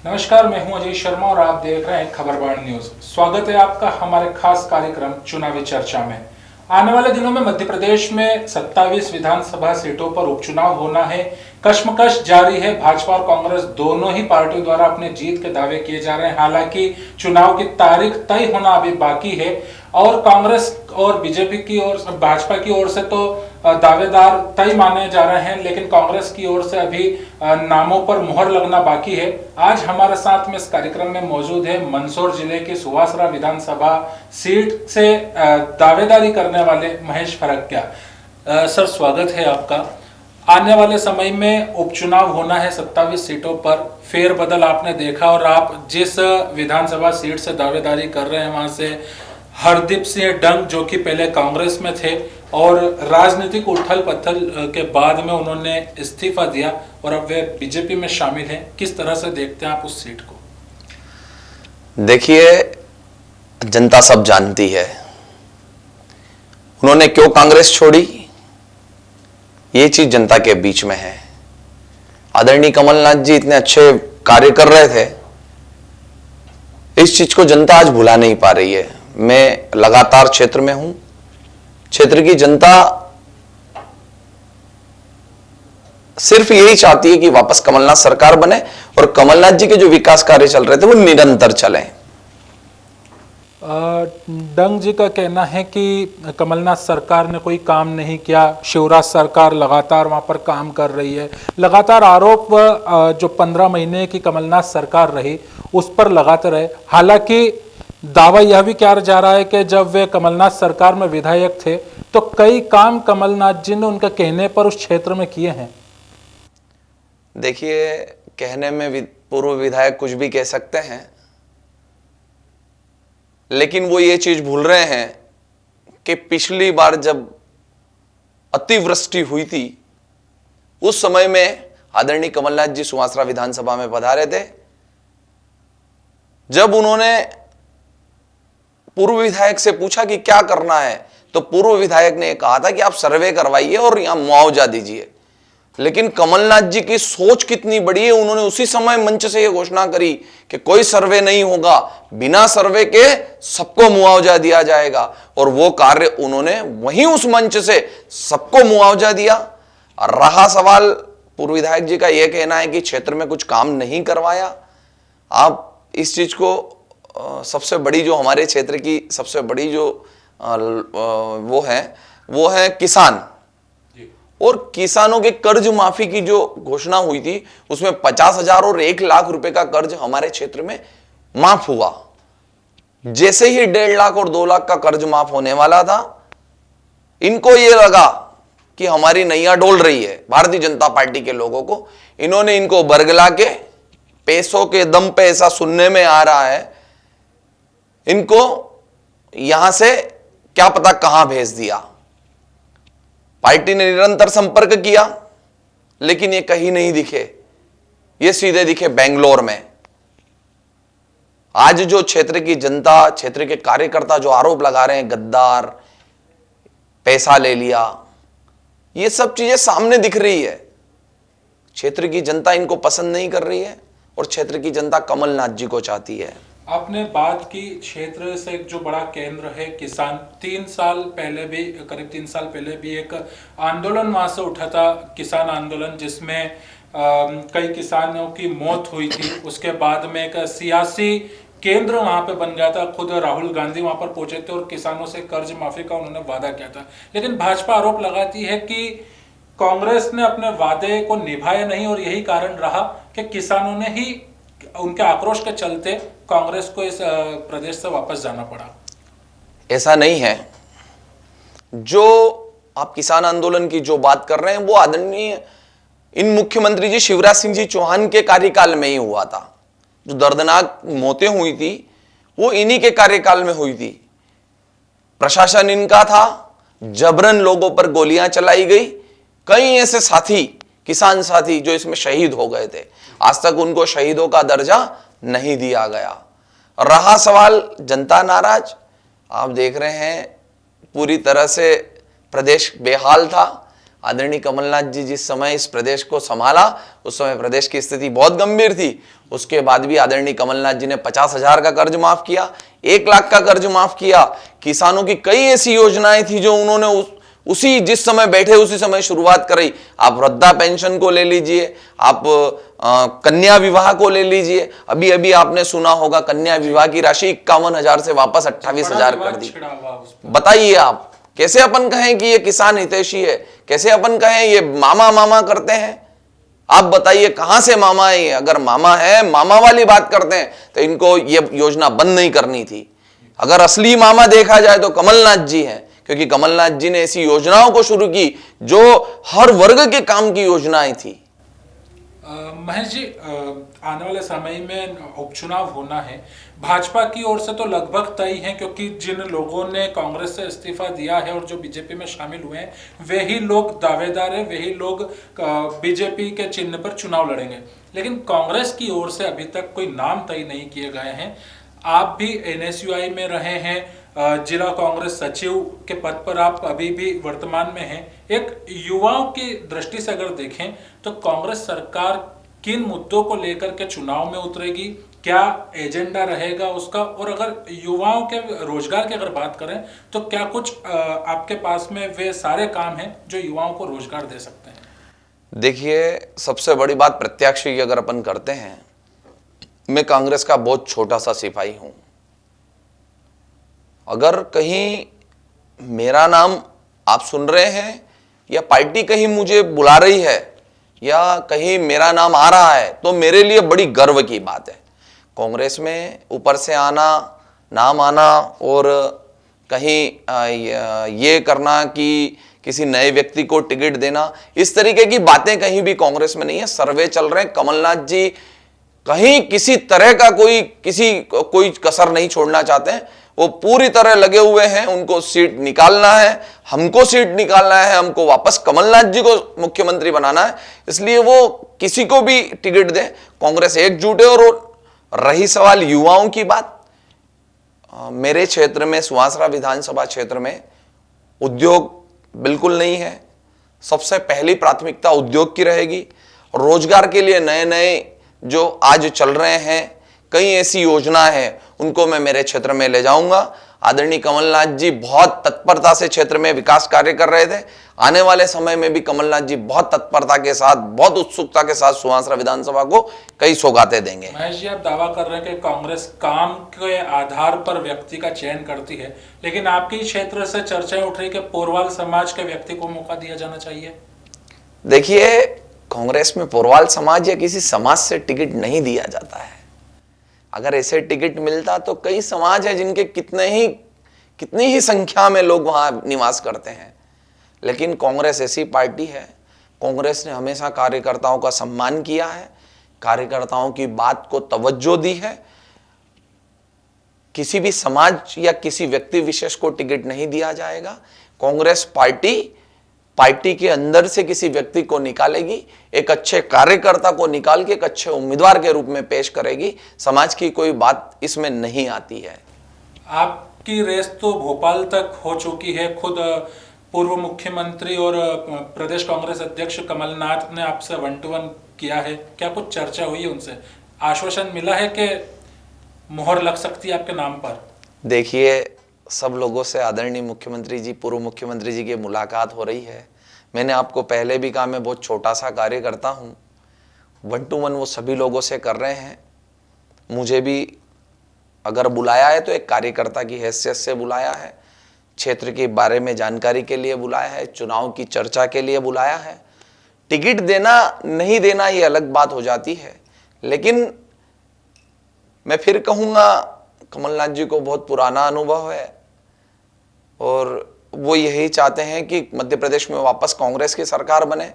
नमस्कार, मैं हूं अजय शर्मा और आप देख रहे हैं खबरबाण न्यूज। स्वागत है आपका हमारे खास कार्यक्रम चुनावी चर्चा में। आने वाले दिनों में मध्य प्रदेश में 27 विधानसभा सीटों पर उपचुनाव होना है। कश्मकश जारी है। भाजपा और कांग्रेस दोनों ही पार्टियों द्वारा अपने जीत के दावे किए जा रहे हैं। हालांकि चुनाव की तारीख तय होना अभी बाकी है और कांग्रेस और बीजेपी की ओर, भाजपा की ओर से तो दावेदार तय माने जा रहे हैं, लेकिन कांग्रेस की ओर से अभी नामों पर मुहर लगना बाकी है। आज हमारे साथ में इस कार्यक्रम में मौजूद है मंदसौर जिले की सुवासरा विधानसभा सीट से दावेदारी करने वाले महेश फरकिया। सर, स्वागत है आपका। आने वाले समय में उपचुनाव होना है 27 सीटों पर। फेरबदल आपने देखा और आप जिस विधानसभा सीट से दावेदारी कर रहे हैं वहां से हरदीप सिंह डंग, जो कि पहले कांग्रेस में थे और राजनीतिक उथल पुथल के बाद में उन्होंने इस्तीफा दिया और अब वे बीजेपी में शामिल हैं। किस तरह से देखते हैं आप उस सीट को? देखिए, जनता सब जानती है उन्होंने क्यों कांग्रेस छोड़ी। ये चीज जनता के बीच में है। आदरणीय कमलनाथ जी इतने अच्छे कार्य कर रहे थे, इस चीज को जनता आज भुला नहीं पा रही है। मैं लगातार क्षेत्र में हूं। क्षेत्र की जनता सिर्फ यही चाहती है कि वापस कमलनाथ सरकार बने और कमलनाथ जी के जो विकास कार्य चल रहे थे वो निरंतर चलें। डंग जी का कहना है कि कमलनाथ सरकार ने कोई काम नहीं किया। शिवराज सरकार लगातार वहां पर काम कर रही है। लगातार आरोप जो 15 महीने की कमलनाथ सरकार रही उस पर लगाते रहे। हालांकि दावा यह भी किया जा रहा है कि जब वे कमलनाथ सरकार में विधायक थे तो कई काम कमलनाथ जी ने उनके कहने पर उस क्षेत्र में किए हैं। देखिए, कहने में पूर्व विधायक कुछ भी कह सकते हैं, लेकिन वो ये चीज भूल रहे हैं कि पिछली बार जब अतिवृष्टि हुई थी उस समय में आदरणीय कमलनाथ जी सुवासरा विधानसभा में पधारे थे। जब उन्होंने पूर्व विधायक से पूछा कि क्या करना है तो पूर्व विधायक ने कहा था कि आप सर्वे करवाइए और यहां मुआवजा दीजिए। लेकिन कमलनाथ जी की सोच कितनी बड़ी है, उन्होंने उसी समय मंच से यह घोषणा करी कि कोई सर्वे नहीं होगा, बिना सर्वे के सबको मुआवजा दिया जाएगा। और वो कार्य उन्होंने वहीं उस मंच से सबको मुआवजा दिया। रहा सवाल पूर्व विधायक जी का यह कहना है कि क्षेत्र में कुछ काम नहीं करवाया। आप इस चीज को सबसे बड़ी जो हमारे क्षेत्र की सबसे बड़ी जो वो है किसान, और किसानों के कर्ज माफी की जो घोषणा हुई थी उसमें 50,000 और 1 लाख रुपए का कर्ज हमारे क्षेत्र में माफ हुआ। जैसे ही 1.5 लाख और 2 लाख का कर्ज माफ होने वाला था, इनको यह लगा कि हमारी नैया डोल रही है भारतीय जनता पार्टी के लोगों को। इन्होंने इनको बरगला के पैसों के दम पे, ऐसा सुनने में आ रहा है, इनको यहां से क्या पता कहां भेज दिया। पार्टी ने निरंतर संपर्क किया लेकिन ये कहीं नहीं दिखे, ये सीधे दिखे बेंगलोर में। आज जो क्षेत्र की जनता, क्षेत्र के कार्यकर्ता जो आरोप लगा रहे हैं, गद्दार, पैसा ले लिया, ये सब चीजें सामने दिख रही है। क्षेत्र की जनता इनको पसंद नहीं कर रही है और क्षेत्र की जनता कमलनाथ जी को चाहती है। आपने बात की क्षेत्र से एक जो बड़ा केंद्र है किसान, 3 साल पहले भी, करीब 3 साल पहले भी एक आंदोलन वहां से उठा था, किसान आंदोलन, जिसमें कई किसानों की मौत हुई थी। उसके बाद में एक सियासी केंद्र वहां पे बन गया था। खुद राहुल गांधी वहां पर पहुंचे थे और किसानों से कर्ज माफी का उन्होंने वादा किया था। लेकिन भाजपा आरोप लगाती है कि कांग्रेस ने अपने वादे को निभाया नहीं और यही कारण रहा कि किसानों ने ही उनके आक्रोश के चलते कांग्रेस को इस प्रदेश से वापस जाना पड़ा। ऐसा नहीं है। जो आप किसान आंदोलन की जो बात कर रहे हैं वो आदरणीय इन मुख्यमंत्री जी शिवराज सिंह जी चौहान के कार्यकाल में ही हुआ था। जो दर्दनाक मौतें हुई थी वो इन्हीं के कार्यकाल में हुई थी। प्रशासन इनका था, जबरन लोगों पर गोलियां चलाई गई। कई ऐसे साथी, किसान साथी जो इसमें शहीद हो गए थे, आज तक उनको शहीदों का दर्जा नहीं दिया गया। रहा सवाल जनता नाराज, आप देख रहे हैं पूरी तरह से प्रदेश बेहाल था। आदरणीय कमलनाथ जी जिस समय इस प्रदेश को संभाला उस समय प्रदेश की स्थिति बहुत गंभीर थी। उसके बाद भी आदरणीय कमलनाथ जी ने 50,000 का कर्ज माफ किया, 1 लाख का कर्ज माफ किया। किसानों की कई ऐसी योजनाएं थी जो उन्होंने उसी जिस समय बैठे उसी समय शुरुआत करी। आप वृद्धा पेंशन को ले लीजिए, आप कन्या विवाह को ले लीजिए। अभी अभी आपने सुना होगा कन्या विवाह की राशि 51,000 से वापस 28,000 कर दी। बताइए आप कैसे अपन कहें कि ये किसान हितैषी है, कैसे अपन कहें ये मामा मामा करते हैं? आप बताइए कहां से मामा है? अगर मामा है, मामा वाली बात करते हैं तो इनको ये योजना बंद नहीं करनी थी। अगर असली मामा देखा जाए तो कमलनाथ जी हैं, क्योंकि कमलनाथ जी ने ऐसी योजनाओं को शुरू की जो हर वर्ग के काम की योजनाएं थी। महेश जी, आने वाले समय में उपचुनाव होना है। भाजपा की ओर से तो लगभग तय है, क्योंकि जिन लोगों ने कांग्रेस से इस्तीफा दिया है और जो बीजेपी में शामिल हुए हैं वही लोग दावेदार हैं, वही लोग बीजेपी के चिन्ह पर चुनाव लड़ेंगे। लेकिन कांग्रेस की ओर से अभी तक कोई नाम तय नहीं किए गए हैं। आप भी एनएसयूआई में रहे हैं, जिला कांग्रेस सचिव के पद पर आप अभी भी वर्तमान में हैं। एक युवाओं की दृष्टि से अगर देखें तो कांग्रेस सरकार किन मुद्दों को लेकर के चुनाव में उतरेगी, क्या एजेंडा रहेगा उसका, और अगर युवाओं के रोजगार की अगर बात करें तो क्या कुछ आपके पास में वे सारे काम हैं जो युवाओं को रोजगार दे सकते हैं? देखिए, सबसे बड़ी बात प्रत्याशी की अगर अपन करते हैं, मैं कांग्रेस का बहुत छोटा सा सिपाही हूं। अगर कहीं मेरा नाम आप सुन रहे हैं या पार्टी कहीं मुझे बुला रही है या कहीं मेरा नाम आ रहा है तो मेरे लिए बड़ी गर्व की बात है। कांग्रेस में ऊपर से आना, नाम आना और कहीं ये करना कि किसी नए व्यक्ति को टिकट देना, इस तरीके की बातें कहीं भी कांग्रेस में नहीं है। सर्वे चल रहे हैं, कमलनाथ जी कहीं किसी तरह का कोई कसर नहीं छोड़ना चाहते हैं। वो पूरी तरह लगे हुए हैं, उनको सीट निकालना है, हमको सीट निकालना है, हमको वापस कमलनाथ जी को मुख्यमंत्री बनाना है। इसलिए वो किसी को भी टिकट दें, कांग्रेस एकजुट है। और रही सवाल युवाओं की बात, मेरे क्षेत्र में सुवासरा विधानसभा क्षेत्र में उद्योग बिल्कुल नहीं है। सबसे पहली प्राथमिकता उद्योग की रहेगी। रोजगार के लिए नए नए जो आज चल रहे हैं कई ऐसी योजना है, उनको मैं मेरे क्षेत्र में ले जाऊंगा। आदरणीय कमलनाथ जी बहुत तत्परता से क्षेत्र में विकास कार्य कर रहे थे। आने वाले समय में भी कमलनाथ जी बहुत तत्परता के साथ, बहुत उत्सुकता के साथ सुवासरा विधानसभा को कई सौगातें देंगे। महेश जी, आप दावा कर रहे हैं कि कांग्रेस काम के आधार पर व्यक्ति का चयन करती है, लेकिन आपके क्षेत्र से चर्चा उठ रही कि पोरवाल समाज के व्यक्ति को मौका दिया जाना चाहिए। देखिए, कांग्रेस में पोरवाल समाज या किसी समाज से टिकट नहीं दिया जाता है। अगर ऐसे टिकट मिलता तो कई समाज है जिनके कितनी ही संख्या में लोग वहां निवास करते हैं। लेकिन कांग्रेस ऐसी पार्टी है, कांग्रेस ने हमेशा कार्यकर्ताओं का सम्मान किया है, कार्यकर्ताओं की बात को तवज्जो दी है। किसी भी समाज या किसी व्यक्ति विशेष को टिकट नहीं दिया जाएगा। कांग्रेस पार्टी के अंदर से किसी व्यक्ति को निकालेगी, एक अच्छे कार्यकर्ता को निकाल के एक अच्छे उम्मीदवार के रूप में पेश करेगी। समाज की कोई बात इसमें नहीं आती है। आपकी रेस तो भोपाल तक हो चुकी है। खुद पूर्व मुख्यमंत्री और प्रदेश कांग्रेस अध्यक्ष कमलनाथ ने आपसे 1-to-1 किया है, क्या कुछ चर्चा हुई है उनसे? आश्वासन मिला है कि मोहर लग सकती है आपके नाम पर? देखिए, सब लोगों से आदरणीय मुख्यमंत्री जी, पूर्व मुख्यमंत्री जी की मुलाकात हो रही है। मैंने आपको पहले भी कहा मैं बहुत छोटा सा कार्य करता हूँ। 1-to-1 वो सभी लोगों से कर रहे हैं। मुझे भी अगर बुलाया है तो एक कार्यकर्ता की हैसियत से बुलाया है, क्षेत्र के बारे में जानकारी के लिए बुलाया है, चुनाव की चर्चा के लिए बुलाया है। टिकट देना नहीं देना ये अलग बात हो जाती है, लेकिन मैं फिर कहूँगा कमलनाथ जी को बहुत पुराना अनुभव है और वो यही चाहते हैं कि मध्य प्रदेश में वापस कांग्रेस की सरकार बने।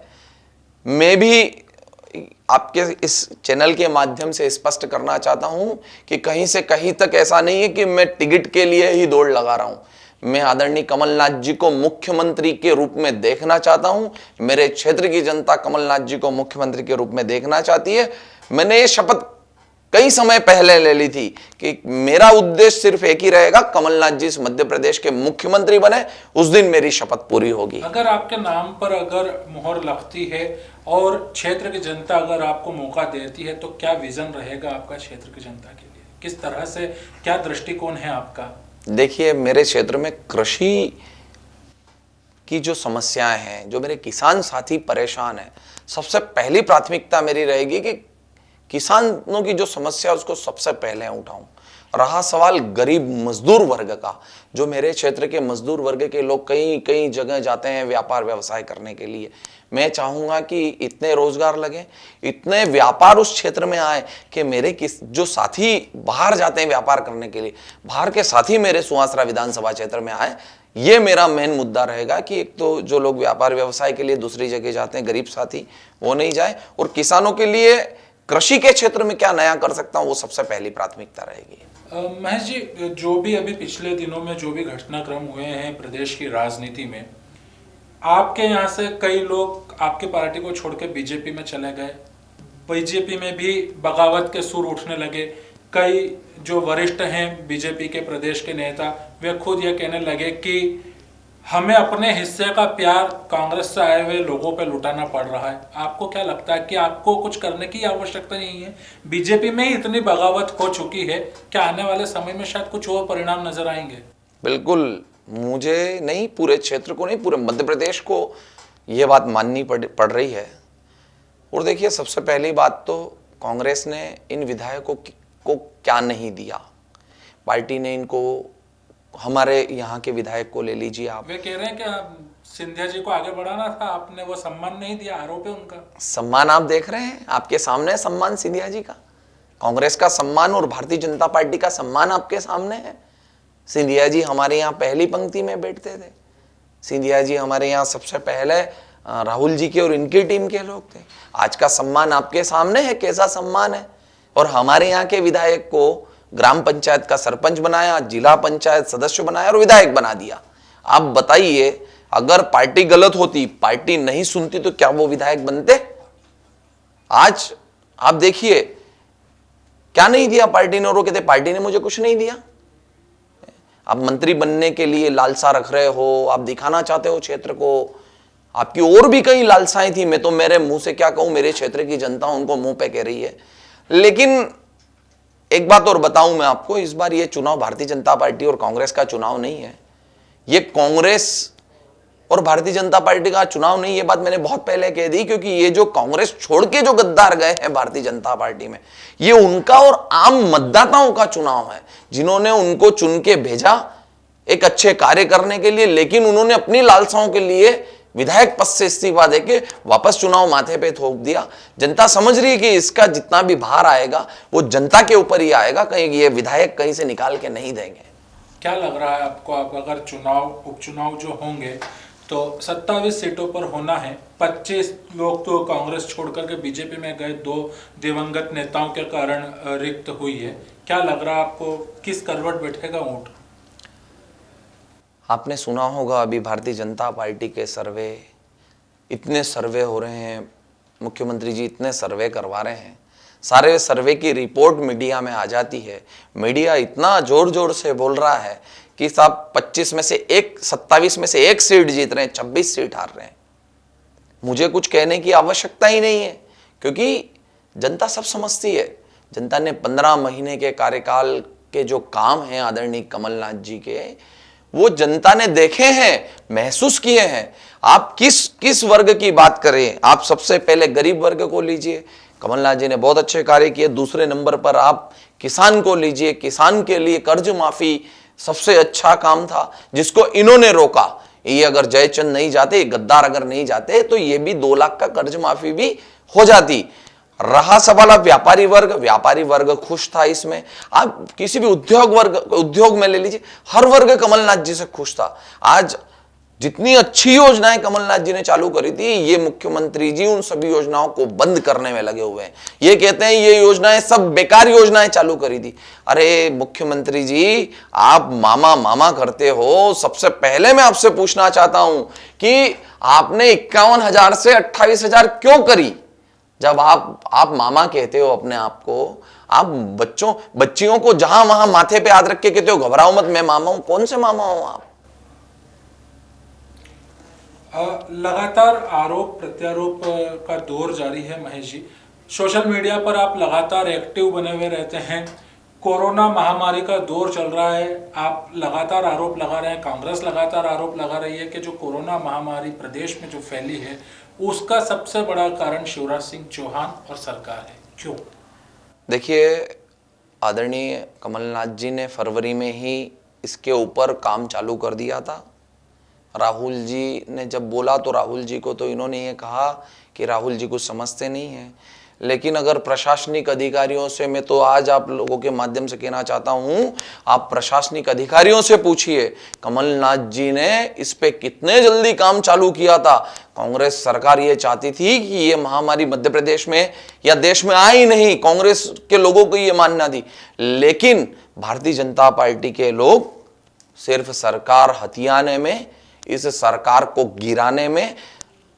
मैं भी आपके इस चैनल के माध्यम से स्पष्ट करना चाहता हूं कि कहीं से कहीं तक ऐसा नहीं है कि मैं टिकट के लिए ही दौड़ लगा रहा हूं। मैं आदरणीय कमलनाथ जी को मुख्यमंत्री के रूप में देखना चाहता हूं। मेरे क्षेत्र की जनता कमलनाथ जी को मुख्यमंत्री के रूप में देखना चाहती है। मैंने ये शपथ कई समय पहले ले ली थी कि मेरा उद्देश्य सिर्फ एक ही रहेगा, कमलनाथ जी इस मध्य प्रदेश के मुख्यमंत्री बने, उस दिन मेरी शपथ पूरी होगी। अगर आपके नाम पर अगर मुहर लगती है और क्षेत्र की जनता अगर आपको मौका देती है, तो क्या विजन रहेगा आपका क्षेत्र की जनता के लिए? किस तरह से, क्या दृष्टिकोण है आपका? देखिए, मेरे क्षेत्र में कृषि की जो समस्याएं हैं, जो मेरे किसान साथी परेशान हैं, सबसे पहली प्राथमिकता मेरी रहेगी कि किसानों की जो समस्या है उसको सबसे पहले उठाऊं। रहा सवाल गरीब मजदूर वर्ग का, जो मेरे क्षेत्र के मजदूर वर्ग के लोग कई कई जगह जाते हैं व्यापार व्यवसाय करने के लिए, मैं चाहूंगा कि इतने रोजगार लगे, इतने व्यापार उस क्षेत्र में आए कि मेरे जो साथी बाहर जाते हैं व्यापार करने के लिए, बाहर के साथी मेरे सुवासरा विधानसभा क्षेत्र में आए। ये मेरा मेन मुद्दा रहेगा कि एक तो जो लोग व्यापार व्यवसाय के लिए दूसरी जगह जाते हैं, गरीब साथी, वो नहीं जाए, और किसानों के लिए कृषि के क्षेत्र में क्या नया कर सकता हूं, वो सबसे पहली प्राथमिकता रहेगी। महेश जी, जो भी अभी पिछले दिनों में जो भी घटनाक्रम हुए हैं प्रदेश की राजनीति में, आपके यहाँ से कई लोग आपकी पार्टी को छोड़ के बीजेपी में चले गए, बीजेपी में भी बगावत के सुर उठने लगे। कई जो वरिष्ठ हैं बीजेपी के प्रदेश के नेता, वे खुद ये कहने लगे कि हमें अपने हिस्से का प्यार कांग्रेस से आए हुए लोगों पे लुटाना पड़ रहा है। आपको क्या लगता है कि आपको कुछ करने की आवश्यकता नहीं है? बीजेपी में ही इतनी बगावत हो चुकी है, क्या आने वाले समय में शायद कुछ और परिणाम नजर आएंगे? बिल्कुल, मुझे नहीं, पूरे क्षेत्र को नहीं, पूरे मध्य प्रदेश को यह बात माननी पड़ रही है। और देखिए, सबसे पहली बात तो कांग्रेस ने इन विधायकों को क्या नहीं दिया। पार्टी ने इनको, हमारे यहाँ के विधायक को ले लीजिए आप, वे कह रहे हैं कि सिंधिया जी को आगे बढ़ाना था, आपने वो सम्मान नहीं दिया, आरोप है उनका। सम्मान आप देख रहे हैं, आपके सामने है सम्मान सिंधिया जी का। कांग्रेस का सम्मान और भारतीय जनता पार्टी का सम्मान आपके सामने है। सिंधिया जी हमारे यहाँ पहली पंक्ति में बैठते थे। सिंधिया जी हमारे यहाँ सबसे पहले राहुल जी के और इनकी टीम के लोग थे। आज का सम्मान आपके सामने है, कैसा सम्मान है। और हमारे यहाँ के विधायक को ग्राम पंचायत का सरपंच बनाया, जिला पंचायत सदस्य बनाया और विधायक बना दिया। आप बताइए, अगर पार्टी गलत होती, पार्टी नहीं सुनती, तो क्या वो विधायक बनते? आज आप देखिए, क्या नहीं दिया पार्टी ने, और वो कहते पार्टी ने मुझे कुछ नहीं दिया। आप मंत्री बनने के लिए लालसा रख रहे हो, आप दिखाना चाहते हो क्षेत्र को, आपकी और भी कई लालसाएं थी। मैं तो मेरे मुंह से क्या कहूं, मेरे क्षेत्र की जनता उनको मुंह पे कह रही है। लेकिन एक बात और बताऊं मैं आपको, इस बार ये चुनाव भारतीय जनता पार्टी और कांग्रेस का चुनाव नहीं है। ये कांग्रेस और भारतीय जनता पार्टी का चुनाव नहीं, ये बात मैंने बहुत पहले कह दी, क्योंकि ये जो कांग्रेस छोड़ के जो गद्दार गए हैं भारतीय जनता पार्टी में, ये उनका और आम मतदाताओं का चुनाव है, जिन्होंने उनको चुन के भेजा एक अच्छे कार्य करने के लिए, लेकिन उन्होंने अपनी लालसाओं के लिए विधायक पद से इस्तीफा देके वापस चुनाव माथे पे थोप दिया। जनता समझ रही है कि इसका जितना भी भार आएगा वो जनता के ऊपर ही आएगा, कहीं ये विधायक कहीं से निकाल के नहीं देंगे। क्या लग रहा है आपको, आप अगर उपचुनाव जो होंगे तो 27 सीटों पर होना है, 25 लोग तो कांग्रेस छोड़कर के बीजेपी में गए, 2 दिवंगत नेताओं के कारण रिक्त हुई है। क्या लग रहा है आपको, किस करवट बैठेगा ऊंट? आपने सुना होगा अभी भारतीय जनता पार्टी के सर्वे, इतने सर्वे हो रहे हैं, मुख्यमंत्री जी इतने सर्वे करवा रहे हैं, सारे सर्वे की रिपोर्ट मीडिया में आ जाती है। मीडिया इतना जोर जोर से बोल रहा है कि साहब 27 में से एक सीट जीत रहे हैं, 26 सीट हार रहे हैं। मुझे कुछ कहने की आवश्यकता ही नहीं है, क्योंकि जनता सब समझती है। जनता ने 15 महीने के कार्यकाल के जो काम हैं आदरणीय कमलनाथ जी के, वो जनता ने देखे हैं, महसूस किए हैं। आप किस वर्ग की बात करें, आप सबसे पहले गरीब वर्ग को लीजिए, कमलनाथ जी ने बहुत अच्छे कार्य किए। दूसरे नंबर पर आप किसान को लीजिए, किसान के लिए कर्ज माफी सबसे अच्छा काम था, जिसको इन्होंने रोका। ये अगर जयचंद नहीं जाते, गद्दार अगर नहीं जाते, तो ये भी 2 लाख का कर्ज माफी भी हो जाती। रहा सवाल अब व्यापारी वर्ग खुश था इसमें। आप किसी भी उद्योग में ले लीजिए, हर वर्ग कमलनाथ जी से खुश था। आज जितनी अच्छी योजनाएं कमलनाथ जी ने चालू करी थी, ये मुख्यमंत्री जी उन सभी योजनाओं को बंद करने में लगे हुए हैं। ये कहते हैं ये योजनाएं सब बेकार योजनाएं चालू करी थी। अरे मुख्यमंत्री जी, आप मामा करते हो। सबसे पहले मैं आपसे पूछना चाहता हूं कि आपने 51,000 से 28,000 क्यों करी? जब आप मामा कहते हो अपने आप को, आप बच्चियों को जहां वहां माथे पे हाथ रख के कहते हो घबराओ मत, मैं मामा हूं। कौन से मामा हूं आप? लगातार आरोप प्रत्यारोप का दौर जारी है महेश जी। सोशल मीडिया पर आप लगातार एक्टिव बने हुए रहते हैं। कोरोना महामारी का दौर चल रहा है, आप लगातार आरोप लगा रहे हैं, कांग्रेस लगातार आरोप लगा रही है कि जो कोरोना महामारी प्रदेश में जो फैली है उसका सबसे बड़ा कारण शिवराज सिंह चौहान और सरकार है। क्यों? देखिए, आदरणीय कमलनाथ जी ने फरवरी में ही इसके ऊपर काम चालू कर दिया था। राहुल जी ने जब बोला तो राहुल जी को तो इन्होंने ये कहा कि राहुल जी कुछ समझते नहीं हैं। लेकिन अगर प्रशासनिक अधिकारियों से, मैं तो आज आप लोगों के माध्यम से कहना चाहता हूं, आप प्रशासनिक अधिकारियों से पूछिए कमलनाथ जी ने इस पे कितने जल्दी काम चालू किया था। कांग्रेस सरकार ये चाहती थी कि ये महामारी मध्य प्रदेश में या देश में आ ही नहीं, कांग्रेस के लोगों को ये मानना थी। लेकिन भारतीय जनता पार्टी के लोग सिर्फ सरकार हथियाने में, इस सरकार को गिराने में,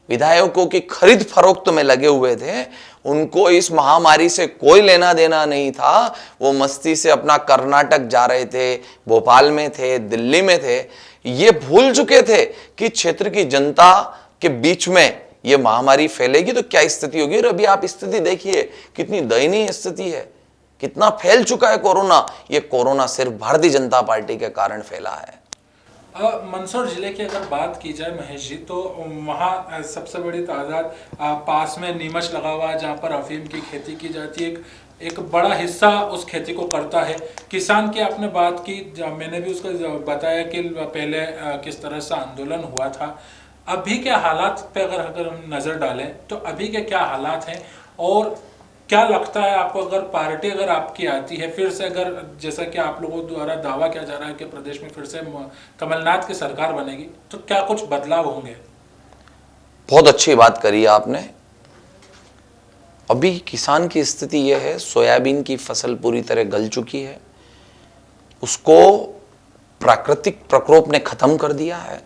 विधायकों की खरीद फरोख्त में लगे हुए थे। उनको इस महामारी से कोई लेना देना नहीं था। वो मस्ती से अपना कर्नाटक जा रहे थे, भोपाल में थे, दिल्ली में थे। ये भूल चुके थे कि क्षेत्र की जनता के बीच में ये महामारी फैलेगी तो क्या स्थिति होगी। और अभी आप स्थिति देखिए, कितनी दयनीय स्थिति है, कितना फैल चुका है कोरोना। ये कोरोना सिर्फ भारतीय जनता पार्टी के कारण फैला है। मंदसौर जिले की अगर बात की जाए महेश जी, तो वहाँ सबसे बड़ी तादाद पास में नीमच लगा हुआ है जहाँ पर अफीम की खेती की जाती है। एक बड़ा हिस्सा उस खेती को करता है किसान की। आपने बात की, मैंने भी उसको बताया कि पहले किस तरह से आंदोलन हुआ था। अभी के हालात पे अगर हम नज़र डालें तो अभी के क्या हालात हैं, और क्या लगता है आपको अगर पार्टी अगर आपकी आती है फिर से, अगर जैसा कि आप लोगों द्वारा दावा किया जा रहा है कि प्रदेश में फिर से कमलनाथ की सरकार बनेगी, तो क्या कुछ बदलाव होंगे? बहुत अच्छी बात करी आपने। अभी किसान की स्थिति यह है, सोयाबीन की फसल पूरी तरह गल चुकी है, उसको प्राकृतिक प्रकोप ने खत्म कर दिया है।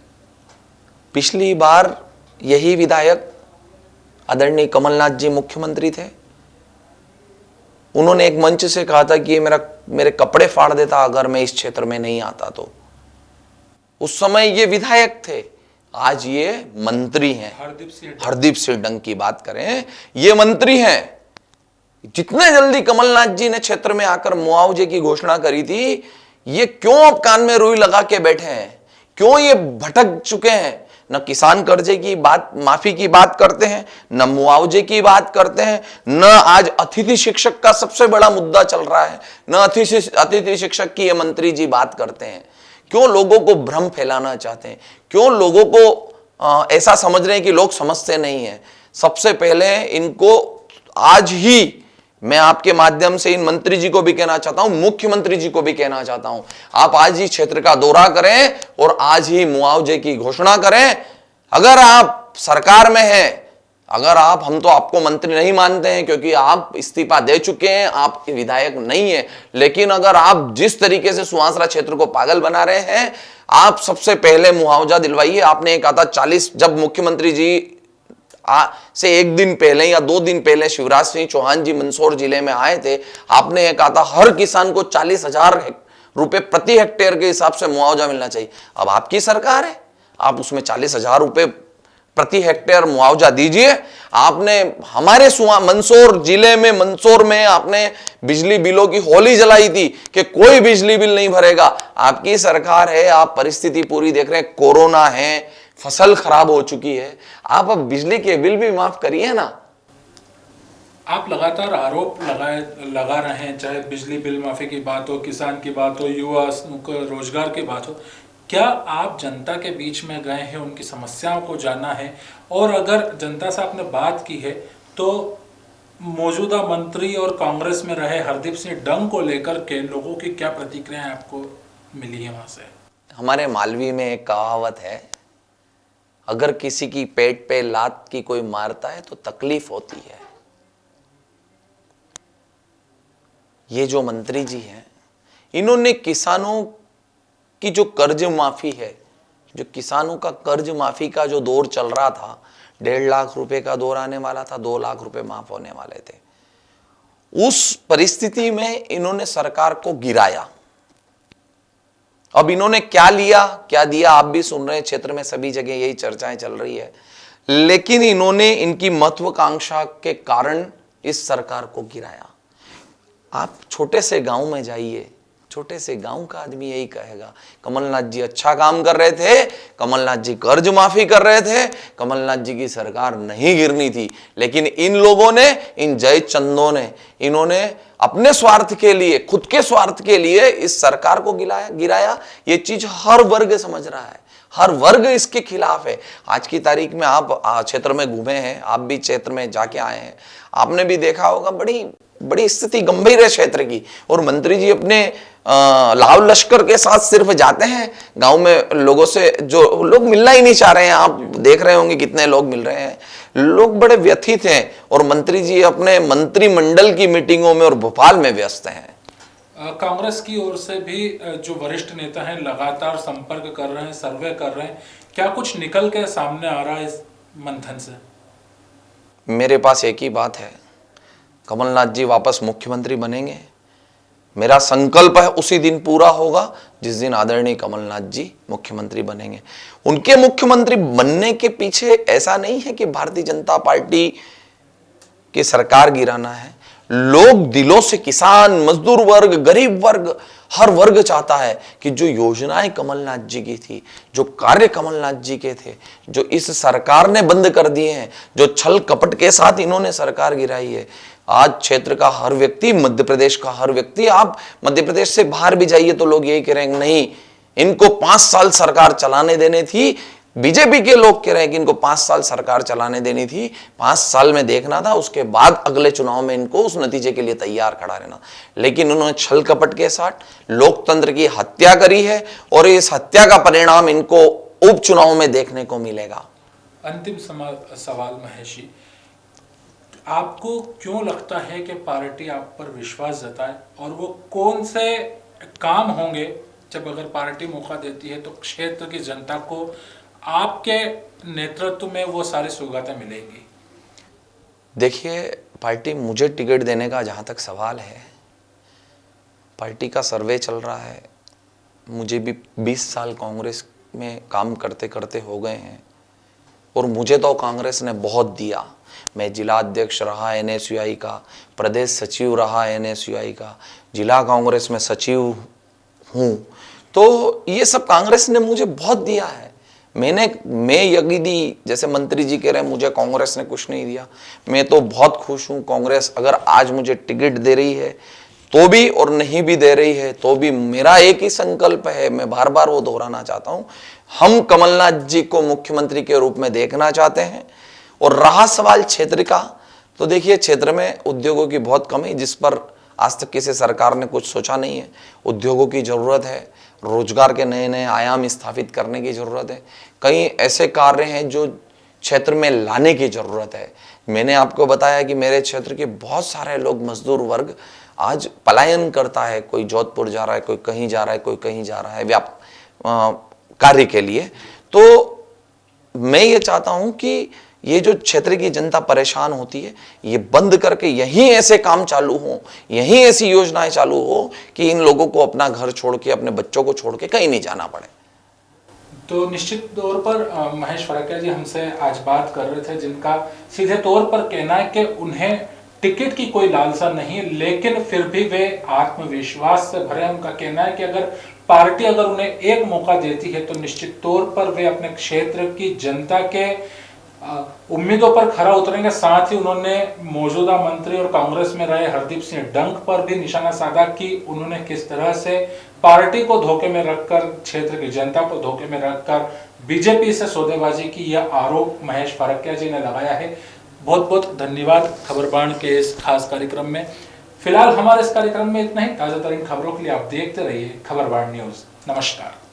पिछली बार यही विधायक आदरणीय कमलनाथ जी मुख्यमंत्री थे, उन्होंने एक मंच से कहा था कि ये मेरे कपड़े फाड़ देता अगर मैं इस क्षेत्र में नहीं आता तो। उस समय ये विधायक थे, आज ये मंत्री हैं। हरदीप सिंह डंग की बात करें, ये मंत्री हैं। जितने जल्दी कमलनाथ जी ने क्षेत्र में आकर मुआवजे की घोषणा करी थी, ये क्यों अब कान में रुई लगा के बैठे हैं? क्यों ये भटक चुके हैं? न किसान कर्जे की बात, माफी की बात करते हैं, न मुआवजे की बात करते हैं, न आज अतिथि शिक्षक का सबसे बड़ा मुद्दा चल रहा है, न अतिथि शिक्षक की ये मंत्री जी बात करते हैं। क्यों लोगों को भ्रम फैलाना चाहते हैं? क्यों लोगों को ऐसा समझ रहे हैं कि लोग समझते नहीं है? सबसे पहले इनको आज ही मैं आपके माध्यम से इन मंत्री जी को भी कहना चाहता हूं, मुख्यमंत्री जी को भी कहना चाहता हूं, आप आज ही क्षेत्र का दौरा करें और आज ही मुआवजे की घोषणा करें। अगर आप सरकार में हैं, अगर आप, हम तो आपको मंत्री नहीं मानते हैं क्योंकि आप इस्तीफा दे चुके हैं, आप विधायक नहीं है, लेकिन अगर आप जिस तरीके से सुहासरा क्षेत्र को पागल बना रहे हैं, आप सबसे पहले मुआवजा दिलवाइए। आपने कहा था 40, जब मुख्यमंत्री जी से एक दिन पहले या 2 दिन पहले शिवराज सिंह चौहान जी मंदसौर जिले में आए थे, आपने ये कहा था हर किसान को 40,000 रुपए प्रति हेक्टेयर के हिसाब से मुआवजा मिलना चाहिए। अब आपकी सरकार है, आप उसमें 40,000 रुपए प्रति हेक्टेयर मुआवजा दीजिए। आपने हमारे मंदसौर जिले में, मंदसौर में आपने बिजली बिलों की होली जलाई थी कि कोई बिजली बिल नहीं भरेगा। आपकी सरकार है, आप परिस्थिति पूरी देख रहे हैं, कोरोना है, फसल खराब हो चुकी है, आप अब बिजली के बिल भी माफ करिए ना। आप लगातार आरोप लगा रहे हैं, चाहे बिजली बिल माफी की बात हो, किसान की बात हो, युवा रोजगार की बात हो। क्या आप जनता के बीच में गए हैं, उनकी समस्याओं को जाना है? और अगर जनता से आपने बात की है तो मौजूदा मंत्री और कांग्रेस में रहे हरदीप सिंह डंग को लेकर के लोगों की क्या प्रतिक्रियाएं आपको मिली है वहां से? हमारे मालवी में एक कहावत है, अगर किसी की पेट पे लात की कोई मारता है तो तकलीफ होती है। ये जो मंत्री जी हैं, इन्होंने किसानों की जो कर्ज माफी है, जो किसानों का कर्ज माफी का जो दौर चल रहा था, 1.5 लाख रुपए का दौर आने वाला था, 2 लाख रुपए माफ होने वाले थे, उस परिस्थिति में इन्होंने सरकार को गिराया। अब इन्होंने क्या लिया क्या दिया आप भी सुन रहे हैं, क्षेत्र में सभी जगह यही चर्चाएं चल रही है। लेकिन इन्होंने इनकी महत्वाकांक्षा के कारण इस सरकार को गिराया। आप छोटे से गांव में जाइए, छोटे से गांव का आदमी यही कहेगा कमलनाथ जी अच्छा काम कर रहे थे, कमलनाथ जी कर्ज माफी कर रहे थे, कमलनाथ जी की सरकार नहीं गिरनी थी। लेकिन इन लोगों ने, इन जय चंदों ने, इन्होंने अपने स्वार्थ के लिए, खुद के स्वार्थ के लिए इस सरकार को गिराया। ये चीज हर वर्ग समझ रहा है, हर वर्ग इसके खिलाफ है। आज की तारीख में आप क्षेत्र में घूमे हैं, आप भी क्षेत्र में जाके आए हैं, आपने भी देखा होगा बड़ी बड़ी स्थिति गंभीर है क्षेत्र की। और मंत्री जी अपने लाव लश्कर के साथ सिर्फ जाते हैं गांव में, लोगों से जो लोग मिलना ही नहीं चाह रहे हैं। आप देख रहे होंगे कितने लोग मिल रहे हैं, लोग बड़े व्यथित हैं। और मंत्री जी अपने मंत्रिमंडल की मीटिंगों में और भोपाल में व्यस्त हैं। कांग्रेस की ओर से भी जो वरिष्ठ नेता हैं लगातार संपर्क कर रहे हैं, सर्वे कर रहे हैं, क्या कुछ निकल के सामने आ रहा है इस मंथन से? मेरे पास एक ही बात है, कमलनाथ जी वापस मुख्यमंत्री बनेंगे। मेरा संकल्प है उसी दिन पूरा होगा जिस दिन आदरणीय कमलनाथ जी मुख्यमंत्री बनेंगे। उनके मुख्यमंत्री बनने के पीछे ऐसा नहीं है कि भारतीय जनता पार्टी की सरकार गिराना है। लोग दिलों से, किसान, मजदूर वर्ग, गरीब वर्ग, हर वर्ग चाहता है कि जो योजनाएं कमलनाथ जी की थी, जो कार्य कमलनाथ जी के थे, जो इस सरकार ने बंद कर दिए हैं, जो छल कपट के साथ इन्होंने सरकार गिराई है, आज क्षेत्र का हर व्यक्ति, मध्य प्रदेश का हर व्यक्ति, आप मध्य प्रदेश से बाहर भी जाइए तो लोग यही कह रहे हैं नहीं, इनको 5 साल सरकार चलाने देनी थी। बीजेपी के लोग कह रहे हैं कि इनको 5 साल सरकार चलाने देनी थी, 5 साल में देखना था, उसके बाद अगले चुनाव में इनको उस नतीजे के लिए तैयार खड़ा रहना। लेकिन उन्होंने छल कपट के साथ लोकतंत्र की हत्या करी है और इस हत्या का परिणाम इनको उपचुनाव में देखने को मिलेगा। अंतिम सवाल महेशी, आपको क्यों लगता है कि पार्टी आप पर विश्वास जताए, और वो कौन से काम होंगे जब अगर पार्टी मौका देती है तो क्षेत्र की जनता को आपके नेतृत्व में वो सारी सुविधाएं मिलेंगी? देखिए, पार्टी मुझे टिकट देने का जहाँ तक सवाल है, पार्टी का सर्वे चल रहा है। मुझे भी 20 साल कांग्रेस में काम करते करते हो गए हैं और मुझे तो कांग्रेस ने बहुत दिया। मैं जिला अध्यक्ष रहा NSUI का, प्रदेश सचिव रहा NSUI का, जिला कांग्रेस में सचिव हूँ, तो ये सब कांग्रेस ने मुझे बहुत दिया है। मैं यदि जैसे मंत्री जी कह रहे हैं मुझे कांग्रेस ने कुछ नहीं दिया, मैं तो बहुत खुश हूँ। कांग्रेस अगर आज मुझे टिकट दे रही है तो भी और नहीं भी दे रही है तो भी मेरा एक ही संकल्प है, मैं बार बार वो दोहराना चाहता हूँ, हम कमलनाथ जी को मुख्यमंत्री के रूप में देखना चाहते हैं। और रहा सवाल क्षेत्र का, तो देखिए क्षेत्र में उद्योगों की बहुत कमी, जिस पर आज तक किसी सरकार ने कुछ सोचा नहीं है। उद्योगों की जरूरत है, रोजगार के नए नए आयाम स्थापित करने की जरूरत है, कई ऐसे कार्य हैं जो क्षेत्र में लाने की जरूरत है। मैंने आपको बताया कि मेरे क्षेत्र के बहुत सारे लोग, मजदूर वर्ग आज पलायन करता है, कोई जोधपुर जा रहा है, कोई कहीं जा रहा है, कोई कहीं जा रहा है कार्य के लिए। तो मैं ये चाहता हूं कि ये जो क्षेत्र की जनता परेशान होती है, ये बंद करके यहीं ऐसे काम चालू हो, यहीं ऐसी योजनाएं चालू हो कि इन लोगों को अपना घर छोड़ के, अपने बच्चों को छोड़ के कहीं नहीं जाना पड़े। तो निश्चित तौर पर महेश फड़किया जी हमसे आज बात कर रहे थे, जिनका सीधे तौर पर कहना है कि उन्हें टिकट की कोई लालसा नहीं, लेकिन फिर भी वे आत्मविश्वास से भरे। उनका कहना है कि अगर पार्टी अगर उन्हें एक मौका देती है तो निश्चित तौर पर वे अपने क्षेत्र की जनता के उम्मीदों पर खरा उतरेंगे। साथ ही उन्होंने मौजूदा मंत्री और कांग्रेस में रहे हरदीप सिंह डंग पर भी निशाना साधा कि उन्होंने किस तरह से पार्टी को धोखे में रखकर, क्षेत्र की जनता को धोखे में रखकर बीजेपी से सौदेबाजी की, यह आरोप महेश फड़किया जी ने लगाया है। बहुत बहुत धन्यवाद खबरबाण के इस खास कार्यक्रम में। फिलहाल हमारे इस कार्यक्रम में इतना ही। ताजा तरीन खबरों के लिए आप देखते रहिए खबरबाण न्यूज। नमस्कार।